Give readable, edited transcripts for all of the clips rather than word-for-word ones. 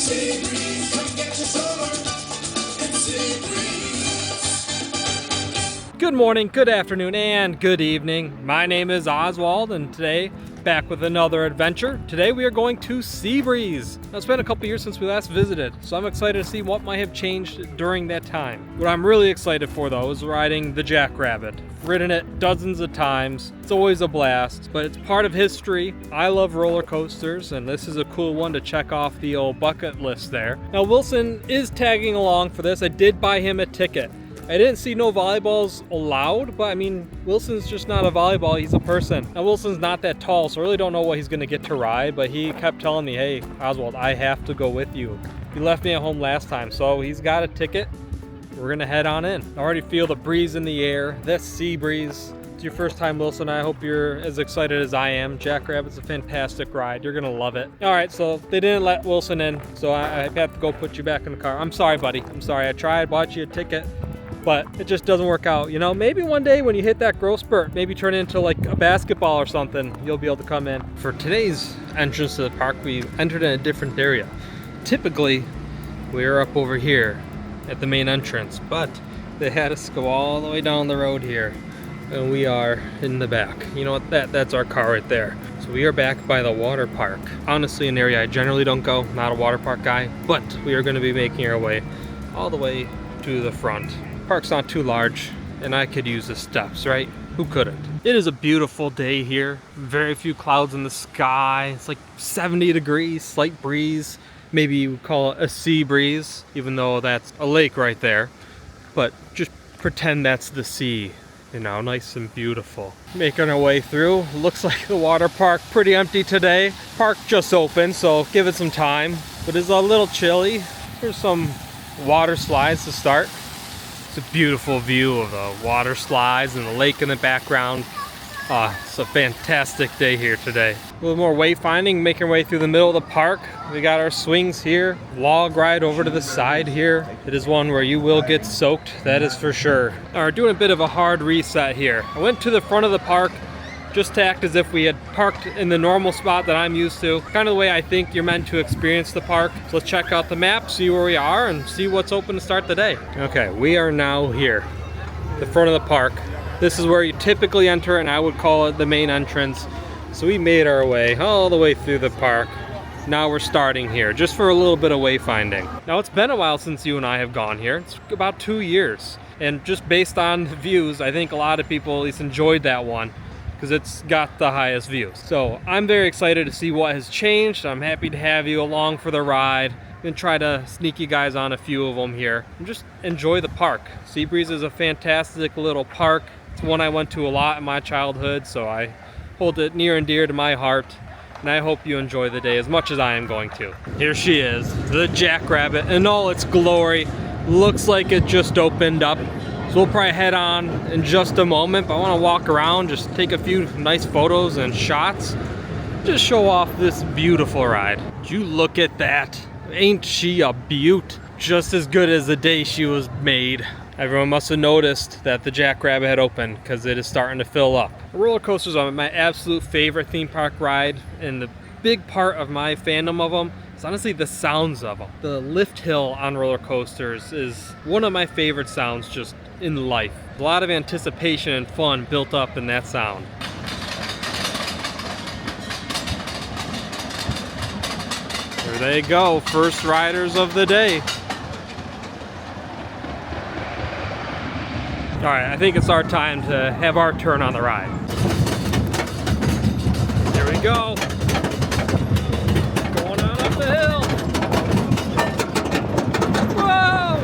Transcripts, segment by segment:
Seabreeze, come get your solar and Seabreeze. Good morning, good afternoon, and good evening. My name is Oswald, and today, back with another adventure. Today we are going to Seabreeze. Now, it's been a couple years since we last visited, so I'm excited to see what might have changed during that time. What I'm really excited for, though, is riding the Jackrabbit. I've ridden it dozens of times. It's always a blast, but it's part of history. I love roller coasters, and this is a cool one to check off the old bucket list there. Now, Wilson is tagging along for this. I did buy him a ticket. I didn't see no volleyballs allowed, but I mean, Wilson's just not a volleyball, he's a person. Now, Wilson's not that tall, so I really don't know what he's gonna get to ride, but he kept telling me, hey, Oswald, I have to go with you. He left me at home last time, so he's got a ticket. We're gonna head on in. I already feel the breeze in the air. That's Seabreeze. It's your first time, Wilson. I hope you're as excited as I am. Jackrabbit's a fantastic ride. You're gonna love it. All right, so they didn't let Wilson in, so I have to go put you back in the car. I'm sorry, buddy. I'm sorry. I tried, bought you a ticket, but it just doesn't work out. You know, maybe one day when you hit that growth spurt, maybe turn into like a basketball or something, you'll be able to come in. For today's entrance to the park, we entered in a different area. Typically, we're up over here at the main entrance, but they had us go all the way down the road here, and we are in the back. You know what, that's our car right there. So we are back by the water park. Honestly, an area I generally don't go, not a water park guy, but we are going to be making our way all the way to the front. Park's not too large, and I could use the steps, right? Who couldn't? It is a beautiful day here. Very few clouds in the sky. It's like 70 degrees, slight breeze. Maybe you would call it a sea breeze, even though that's a lake right there. But just pretend that's the sea, you know, nice and beautiful. Making our way through. Looks like the water park pretty empty today. Park just opened, so give it some time. But it's a little chilly. There's some water slides to start. It's a beautiful view of the water slides and the lake in the background. It's a fantastic day here today. A little more wayfinding, making our way through the middle of the park. We got our swings here, log ride over to the side here. It is one where you will get soaked, that is for sure. All right, doing a bit of a hard reset here. I went to the front of the park just to act as if we had parked in the normal spot that I'm used to. Kind of the way I think you're meant to experience the park. So let's check out the map, see where we are, and see what's open to start the day. Okay, we are now here, the front of the park. This is where you typically enter, and I would call it the main entrance. So we made our way all the way through the park. Now we're starting here, just for a little bit of wayfinding. Now, it's been a while since you and I have gone here. It's about 2 years. And just based on the views, I think a lot of people at least enjoyed that one, because it's got the highest views. So I'm very excited to see what has changed. I'm happy to have you along for the ride and try to sneak you guys on a few of them here and just enjoy the park. Seabreeze is a fantastic little park. It's one I went to a lot in my childhood, so I hold it near and dear to my heart, and I hope you enjoy the day as much as I am going to. Here she is, the Jackrabbit in all its glory. Looks like it just opened up. So we'll probably head on in just a moment, but I want to walk around, just take a few nice photos and shots, just show off this beautiful ride. Did you look at that? Ain't she a beaut? Just as good as the day she was made. Everyone must have noticed that the Jackrabbit had opened, because it is starting to fill up. Roller coasters are my absolute favorite theme park ride, and the big part of my fandom of them is honestly the sounds of them. The lift hill on roller coasters is one of my favorite sounds just in life. A lot of anticipation and fun built up in that sound. There they go, first riders of the day. All right, I think it's our time to have our turn on the ride. Here we go. Going on up the hill. Whoa!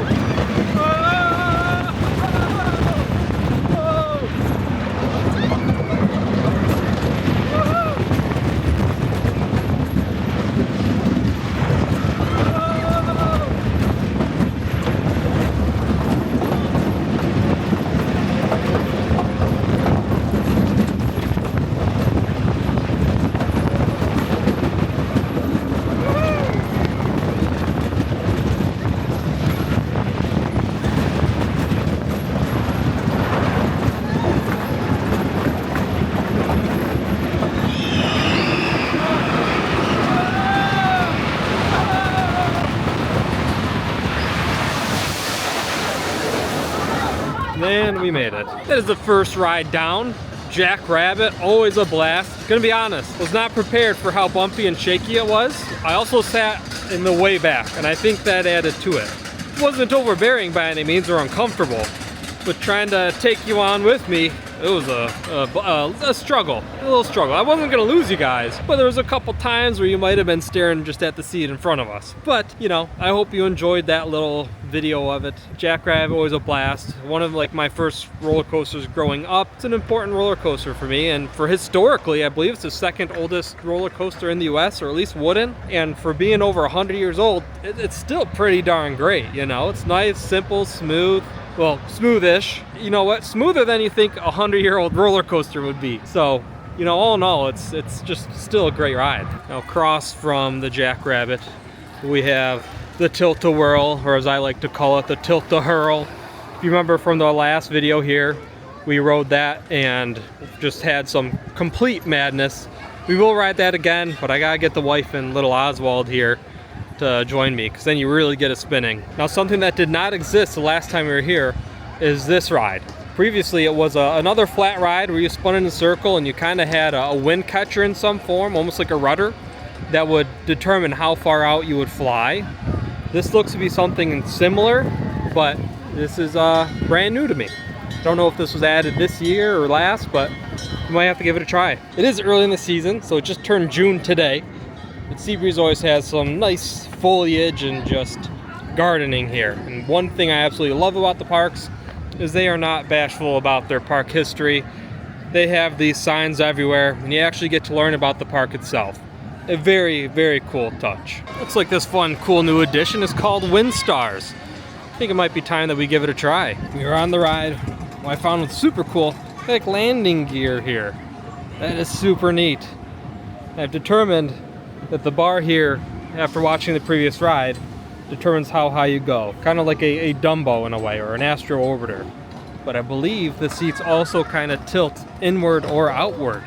we made it. That is the first ride down. Jackrabbit, always a blast. Gonna be honest, was not prepared for how bumpy and shaky it was. I also sat in the way back, and I think that added to it. It wasn't overbearing by any means or uncomfortable, but trying to take you on with me, it was a struggle, a little struggle. I wasn't gonna lose you guys, but there was a couple times where you might have been staring just at the seat in front of us. But, you know, I hope you enjoyed that little video of it. Jackrabbit, always a blast. One of like my first roller coasters growing up. It's an important roller coaster for me, and for historically, I believe it's the second oldest roller coaster in the US, or at least wooden. And for being over 100 years old, it's still pretty darn great, you know? It's nice, simple, smooth. Well, smoothish. You know what? Smoother than you think a 100-year-old roller coaster would be. So, you know, all in all, it's just still a great ride. Now, across from the Jackrabbit, we have the Tilt-a-Whirl, or as I like to call it, the Tilt-a-Whirl. If you remember from the last video here, we rode that and just had some complete madness. We will ride that again, but I gotta get the wife and little Oswald here to join me, because then you really get it spinning. Now, something that did not exist the last time we were here is this ride. Previously, it was another flat ride where you spun in a circle and you kind of had a wind catcher in some form, almost like a rudder, that would determine how far out you would fly. This looks to be something similar, but this is brand new to me. Don't know if this was added this year or last, but you might have to give it a try. It is early in the season, so it just turned June today. But Seabreeze always has some nice foliage and just gardening here. And one thing I absolutely love about the parks is they are not bashful about their park history. They have these signs everywhere, and you actually get to learn about the park itself. A very, very cool touch. Looks like this fun, cool new addition is called Wind Stars. I think it might be time that we give it a try. We are on the ride. What I found was super cool, like landing gear here. That is super neat. I've determined that the bar here, after watching the previous ride, determines how high you go. Kind of like a Dumbo in a way, or an Astro Orbiter. But I believe the seats also kind of tilt inward or outward.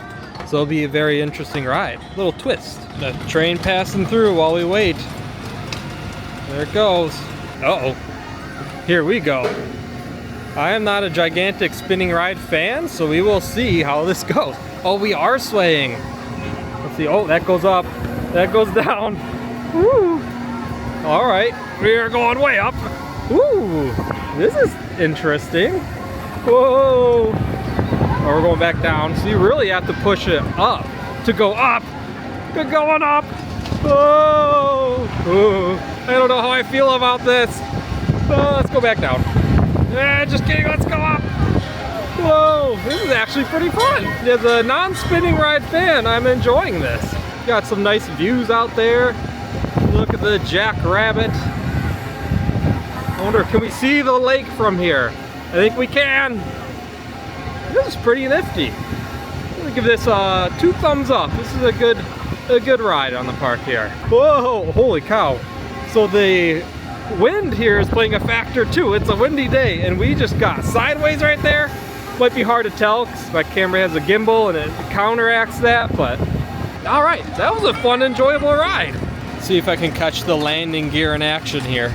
So it'll be a very interesting ride. Little twist. The train passing through while we wait. There it goes. Uh-oh. Here we go. I am not a gigantic spinning ride fan, so we will see how this goes. Oh, we are swaying. Let's see. Oh, that goes up. That goes down. Woo! All right, we are going way up. Ooh, this is interesting. Whoa! Oh, we're going back down. So you really have to push it up to go up. You're going up. Whoa! Ooh. I don't know how I feel about this. Let's go back down. Just kidding. Let's go up. Whoa! This is actually pretty fun. As a non-spinning ride fan, I'm enjoying this. Got some nice views out there. Look at the Jackrabbit. I wonder, can we see the lake from here? I think we can. This is pretty nifty. I'm gonna give this 2 thumbs up. This is a good ride on the park here. Whoa, holy cow. So the wind here is playing a factor too. It's a windy day and we just got sideways right there. Might be hard to tell because my camera has a gimbal and it counteracts that, but all right, that was a fun, enjoyable ride. Let's see if I can catch the landing gear in action here.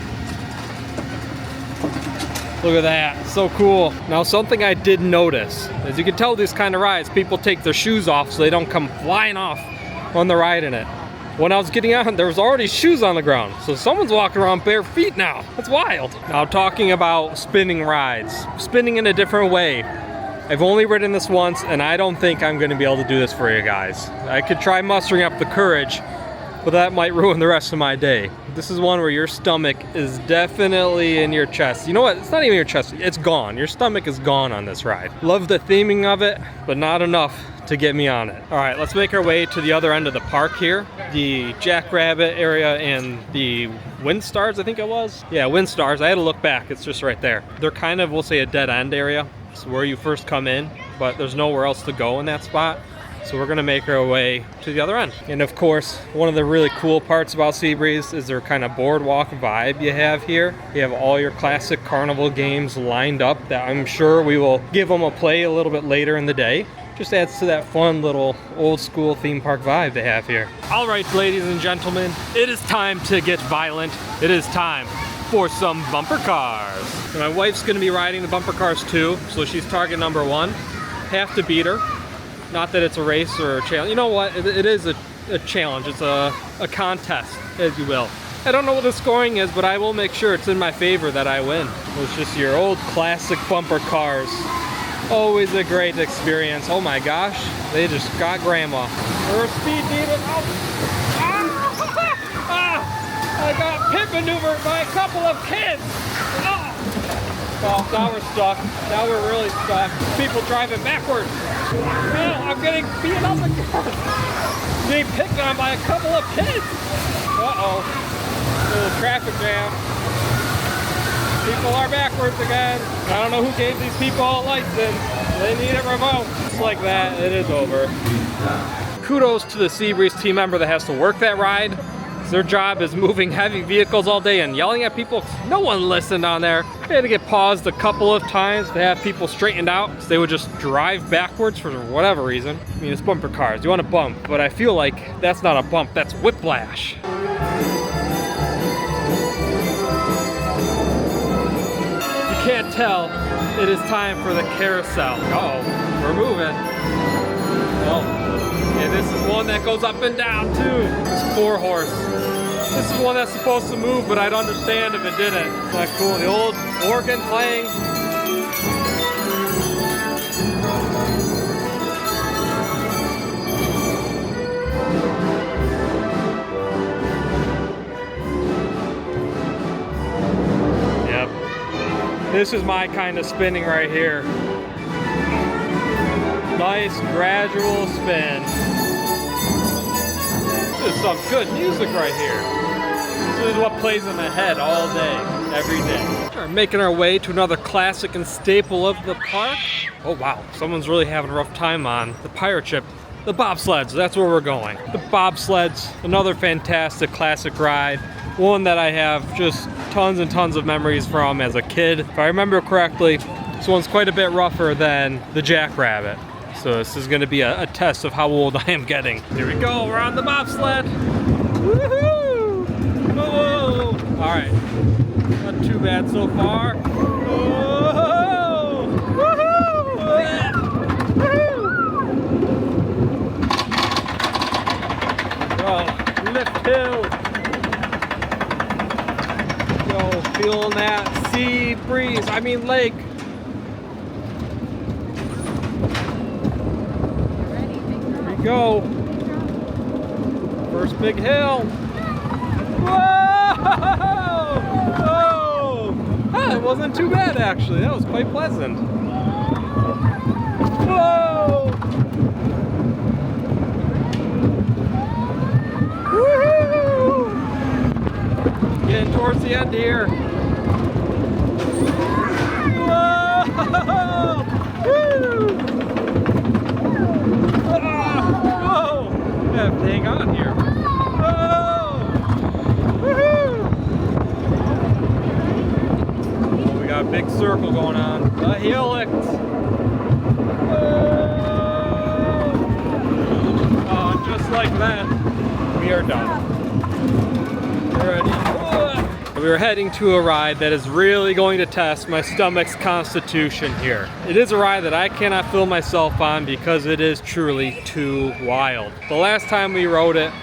Look at that, so cool. Now, something I did notice, as you can tell these kind of rides, people take their shoes off so they don't come flying off on the ride in it. When I was getting on, there was already shoes on the ground. So someone's walking around bare feet now. That's wild. Now, talking about spinning rides, spinning in a different way. I've only ridden this once, and I don't think I'm gonna be able to do this for you guys. I could try mustering up the courage, but that might ruin the rest of my day. This is one where your stomach is definitely in your chest. You know what? It's not even your chest, it's gone. Your stomach is gone on this ride. Love the theming of it, but not enough to get me on it. All right, let's make our way to the other end of the park here. The Jackrabbit area and the Wind Stars, I think it was. Yeah, Wind Stars, I had to look back, it's just right there. They're kind of, we'll say, a dead end area. It's where you first come in, but there's nowhere else to go in that spot. So we're gonna make our way to the other end. And of course, one of the really cool parts about Seabreeze is their kind of boardwalk vibe you have here. You have all your classic carnival games lined up that I'm sure we will give them a play a little bit later in the day. Just adds to that fun little old school theme park vibe they have here. All right, ladies and gentlemen, it is time to get violent. It is time for some bumper cars. And my wife's gonna be riding the bumper cars too, so she's target number 1. Have to beat her. Not that it's a race or a challenge. You know what? It is a challenge. It's a contest, as you will. I don't know what the scoring is, but I will make sure it's in my favor that I win. It's just your old classic bumper cars. Always a great experience. Oh my gosh, they just got grandma. Her speed needed. Oh. Ah! I got pit maneuvered by a couple of kids. Ah! Oh, now we're stuck. Now we're really stuck. People driving backwards. Man, I'm getting beat up again. Being picked on by a couple of kids. Uh-oh. Little traffic jam. People are backwards again. I don't know who gave these people a license. They need it revoked. Just like that, it is over. Kudos to the Seabreeze team member that has to work that ride. Their job is moving heavy vehicles all day and yelling at people. No one listened on there. They had to get paused a couple of times to have people straightened out, so they would just drive backwards for whatever reason. I mean, it's bumper cars. You want to bump, but I feel like that's not a bump. That's whiplash. You can't tell. It is time for the carousel. Uh-oh, we're moving. Oh. And this is one that goes up and down too. It's 4-horse. This is one that's supposed to move, but I'd understand if it didn't. It's not cool. The old organ playing. Yep. This is my kind of spinning right here. Nice gradual spin. This is some good music right here. This is what plays in my head all day, every day. We're making our way to another classic and staple of the park. Oh wow, someone's really having a rough time on the pirate ship. The bobsleds, that's where we're going. The bobsleds, another fantastic classic ride. One that I have just tons and tons of memories from as a kid. If I remember correctly, this one's quite a bit rougher than the Jackrabbit. So this is going to be a test of how old I am getting. Here we go, we're on the bobsled. Woohoo! Whoa! All right, not too bad so far. Whoa! Woohoo! Woohoo! Oh, lift hill. Yo, feeling that sea breeze. I mean lake. Go. First big hill. Whoa! Whoa! Ah, it wasn't too bad actually. That was quite pleasant. Whoa! Woohoo! Getting towards the end here. Whoa! Woo! Have to hang on here. Whoa! Woohoo! Oh, we got a big circle going on. A helix. Oh, just like that, we are done. Ready? We are heading to a ride that is really going to test my stomach's constitution here. It is a ride that I cannot feel myself on because it is truly too wild. The last time we rode it,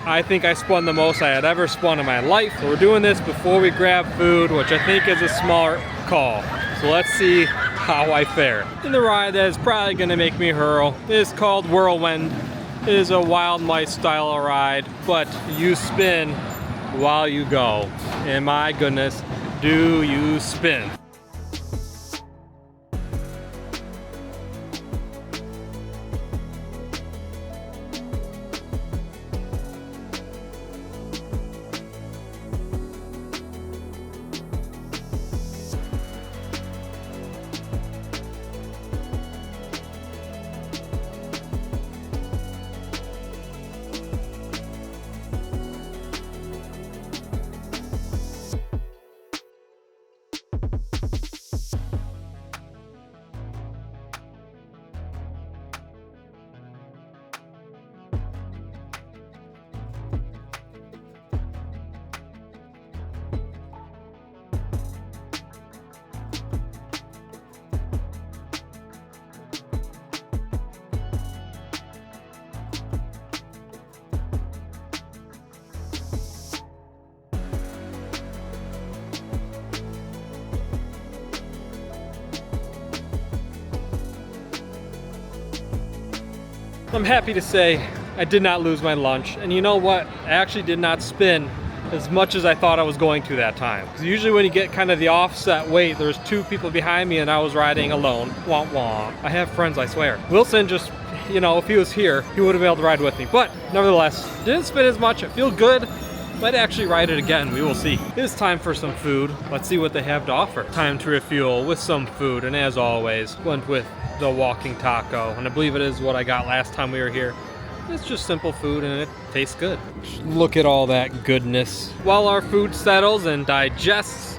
I think I spun the most I had ever spun in my life. So we're doing this before we grab food, which I think is a smart call. So let's see how I fare. In the ride that is probably gonna make me hurl is called Whirlwind. It is a wild mice style of ride, but you spin while you go. And my goodness, do you spin. I'm happy to say I did not lose my lunch. And you know what? I actually did not spin as much as I thought I was going to that time. Because usually when you get kind of the offset weight, there's 2 people behind me and I was riding alone. Wah wah. I have friends, I swear. Wilson just, you know, if he was here, he would have been able to ride with me. But nevertheless, didn't spin as much. I feel good. Might actually ride it again. We will see. It is time for some food. Let's see what they have to offer. Time to refuel with some food. And as always, went with the walking taco. And I believe it is what I got last time we were here. It's just simple food and it tastes good. Look at all that goodness. While our food settles and digests,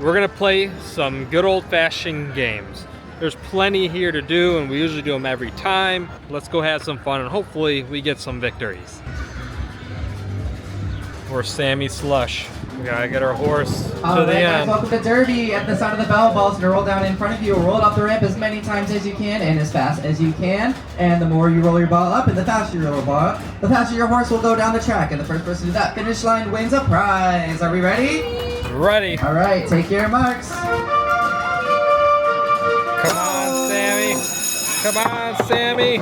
we're gonna play some good old-fashioned games. There's plenty here to do and we usually do them every time. Let's go have some fun and hopefully we get some victories. We're Sammy Slush. We gotta get our horse to the end. Welcome to Derby. At the sound of the bell, ball's gonna roll down in front of you. Roll it up the ramp as many times as you can and as fast as you can. And the more you roll your ball up and the faster you roll your ball up, the faster your horse will go down the track. And the first person to that finish line wins a prize. Are we ready? Ready. All right, take your marks. Come on, Sammy. Come on, Sammy.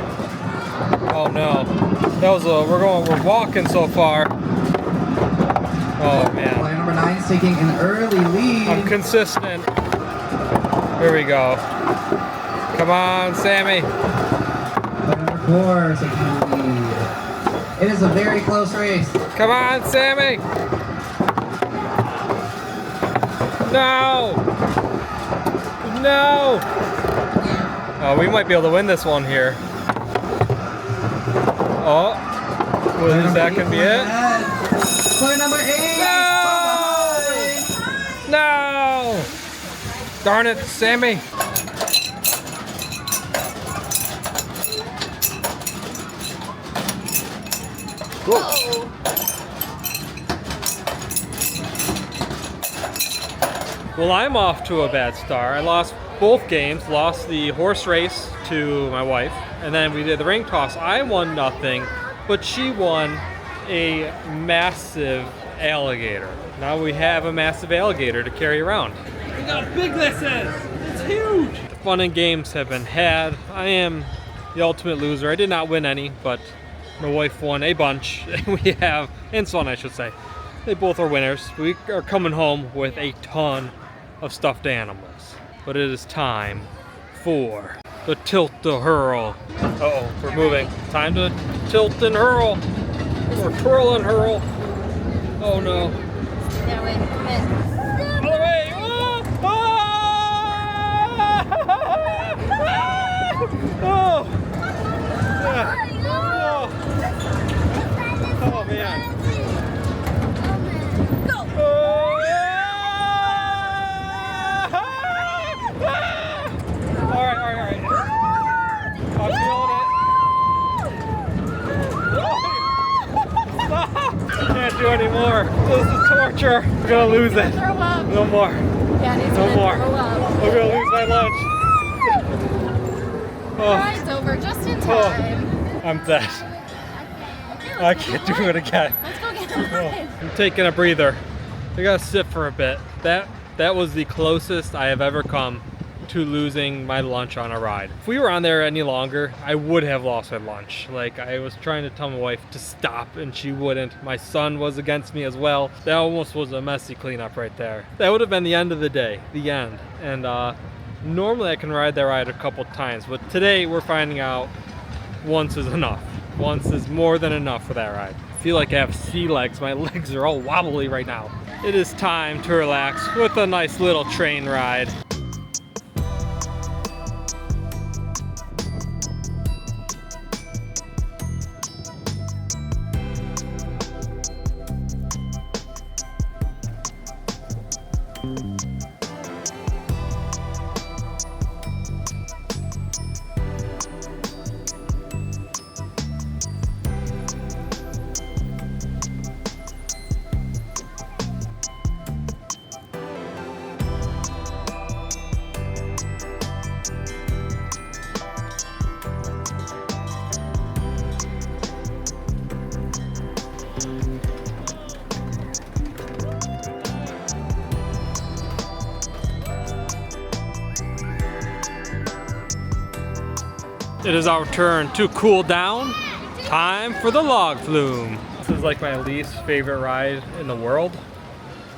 Oh no. That was we're walking so far. Oh man. Player number 9's taking an early lead. I'm consistent. Here we go. Come on, Sammy. Player number 4 taking the lead. It is a very close race. Come on, Sammy. No. No. Oh, we might be able to win this one here. Oh. Well, that can be it. Player number 8. No! Darn it, Sammy. Whoa. Well, I'm off to a bad start. I lost both games, lost the horse race to my wife, and then we did the ring toss. I won nothing, but she won a massive alligator. Now we have a massive alligator to carry around. Look how big this is! It's huge! The fun and games have been had. I am the ultimate loser. I did not win any, but my wife won a bunch. We have Endswald, I should say. They both are winners. We are coming home with a ton of stuffed animals. But it is time for the Tilt-a-Whirl. Uh-oh, we're moving. Time to tilt and hurl. Or twirl and hurl. Oh no. That way, come in. All the way! Oh! Oh! Oh! Yeah. Oh. Oh man. Go! Oh, yeah. All right. I'm feeling it. Stop! Can't do anymore. This is torture. We're gonna lose it. Throw up. No more. Daddy's No gonna more. throw up. We're gonna lose my lunch. The ride's over just in Oh, time. I'm dead. I can't do it again. Let's go get Oh, mine. I'm taking a breather. I gotta sit for a bit. That was the closest I have ever come to losing my lunch on a ride. If we were on there any longer, I would have lost my lunch. Like, I was trying to tell my wife to stop and she wouldn't. My son was against me as well. That almost was a messy cleanup right there. That would have been the end of the day, the end. And normally I can ride that ride a couple times, but today we're finding out once is enough. Once is more than enough for that ride. I feel like I have sea legs. My legs are all wobbly right now. It is time to relax with a nice little train ride. It is our turn to cool down. Time for the log flume. This is like my least favorite ride in the world.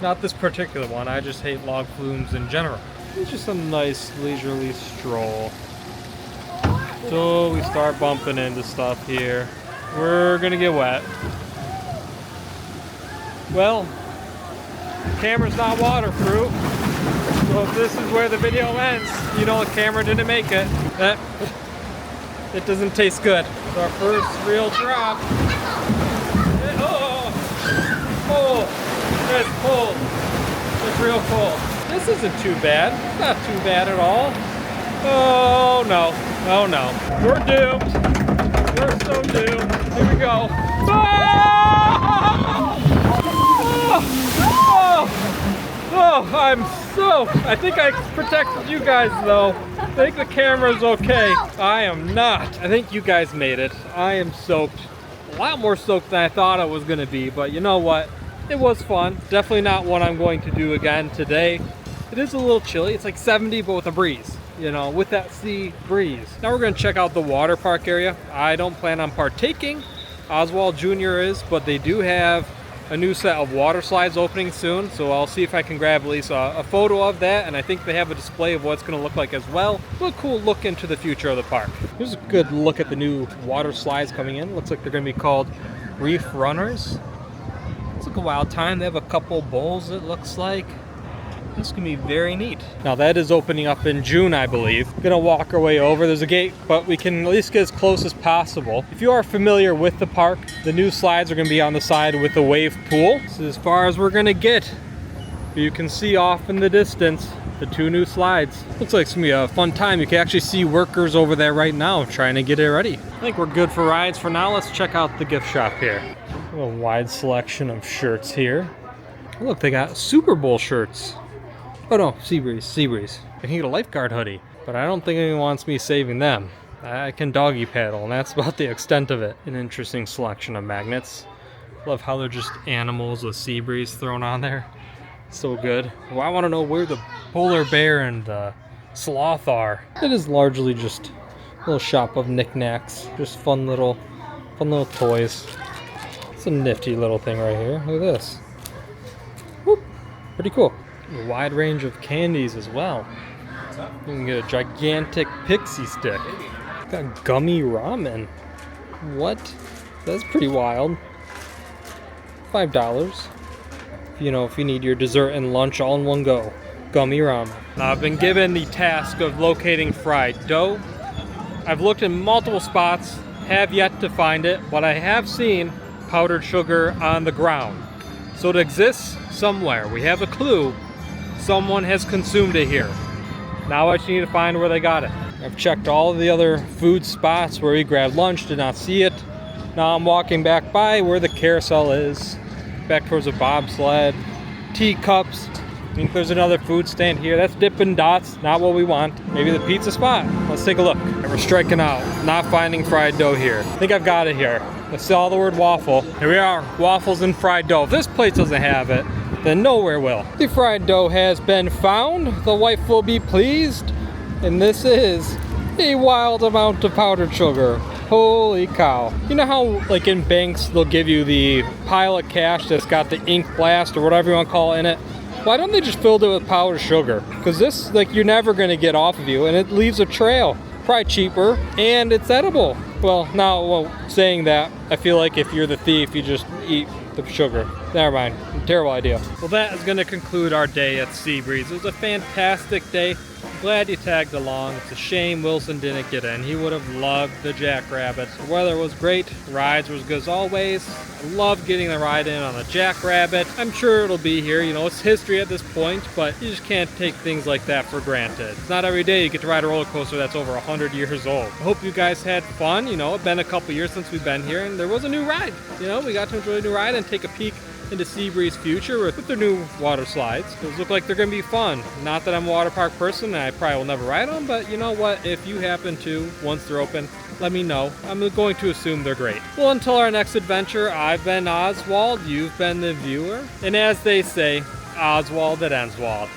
Not this particular one, I just hate log flumes in general. It's just a nice leisurely stroll. So we start bumping into stuff here. We're gonna get wet. Well, the camera's not waterproof. So if this is where the video ends, you know the camera didn't make it. It doesn't taste good. It's our first real drop. It's cold. It's real cold. This isn't too bad. It's not too bad at all. Oh no. Oh no. We're doomed. We're so doomed. Here we go. I think I protected you guys though. I think the camera's okay. I am not. I think you guys made it. I am soaked. A lot more soaked than I thought I was gonna be, but you know what? It was fun. Definitely not what I'm going to do again today. It is a little chilly. It's like 70, but with a breeze, you know, with that sea breeze. Now we're gonna check out the water park area. I don't plan on partaking. Oswald Jr. is, but they do have a new set of water slides opening soon, so I'll see if I can grab at least a photo of that, and I think they have a display of what it's going to look like as well. A cool look into the future of the park. Here's a good look at the new water slides coming in. Looks like they're going to be called Reef Runners. It's like a wild time. They have a couple bowls, it looks like. This can be very neat. Now that is opening up in June, I believe. Gonna walk our way over. There's a gate, but we can at least get as close as possible. If you are familiar with the park, the new slides are gonna be on the side with the wave pool. This is as far as we're gonna get. You can see off in the distance the two new slides. Looks like it's gonna be a fun time. You can actually see workers over there right now trying to get it ready. I think we're good for rides for now. Let's check out the gift shop here. A wide selection of shirts here. Look, they got Super Bowl shirts. Oh no, Seabreeze. I can get a lifeguard hoodie, but I don't think anyone wants me saving them. I can doggy paddle, and that's about the extent of it. An interesting selection of magnets. Love how they're just animals with Seabreeze thrown on there. So good. Well, I want to know where the polar bear and the sloth are. It is largely just a little shop of knickknacks. Just fun little toys. It's a nifty little thing right here. Look at this. Whoop. Pretty cool. A wide range of candies as well. You can get a gigantic pixie stick. Got gummy ramen. What? That's pretty wild. $5. You know, if you need your dessert and lunch all in one go. Gummy ramen. Now I've been given the task of locating fried dough. I've looked in multiple spots, have yet to find it, but I have seen powdered sugar on the ground. So it exists somewhere. We have a clue. Someone has consumed it here. Now I just need to find where they got it. I've checked all of the other food spots where we grabbed lunch, did not see it. Now I'm walking back by where the carousel is. Back towards the bobsled. Teacups. I think there's another food stand here. That's Dippin' Dots, not what we want. Maybe the pizza spot. Let's take a look. And we're striking out. Not finding fried dough here. I think I've got it here. I saw the word waffle. Here we are. Waffles and fried dough. If this place doesn't have it, then nowhere will. The fried dough has been found. The wife will be pleased. And this is a wild amount of powdered sugar. Holy cow. You know how like in banks they'll give you the pile of cash that's got the ink blast or whatever you want to call it in it? Why don't they just fill it with powdered sugar? Because this, like, you're never going to get off of you, and it leaves a trail. Probably cheaper, and it's edible. Well, saying that, I feel like if you're the thief, you just eat the sugar. Never mind. Terrible idea. Well, that is going to conclude our day at Seabreeze. It was a fantastic day. Glad you tagged along. It's a shame Wilson didn't get in. He would have loved the Jackrabbit. The weather was great. The rides were as good as always. I love getting the ride in on the Jackrabbit. I'm sure it'll be here. You know, it's history at this point, but you just can't take things like that for granted. It's not every day you get to ride a roller coaster that's over 100 years old. I hope you guys had fun. You know, it's been a couple years since we've been here, and there was a new ride. You know, we got to enjoy a new ride and take a peek into Seabreeze future with their new water slides. Those look like they're going to be fun. Not that I'm a water park person and I probably will never ride them, but you know what? If you happen to, once they're open, let me know. I'm going to assume they're great. Well, until our next adventure, I've been Oswald, you've been the viewer, and as they say, Oswald at Endswald.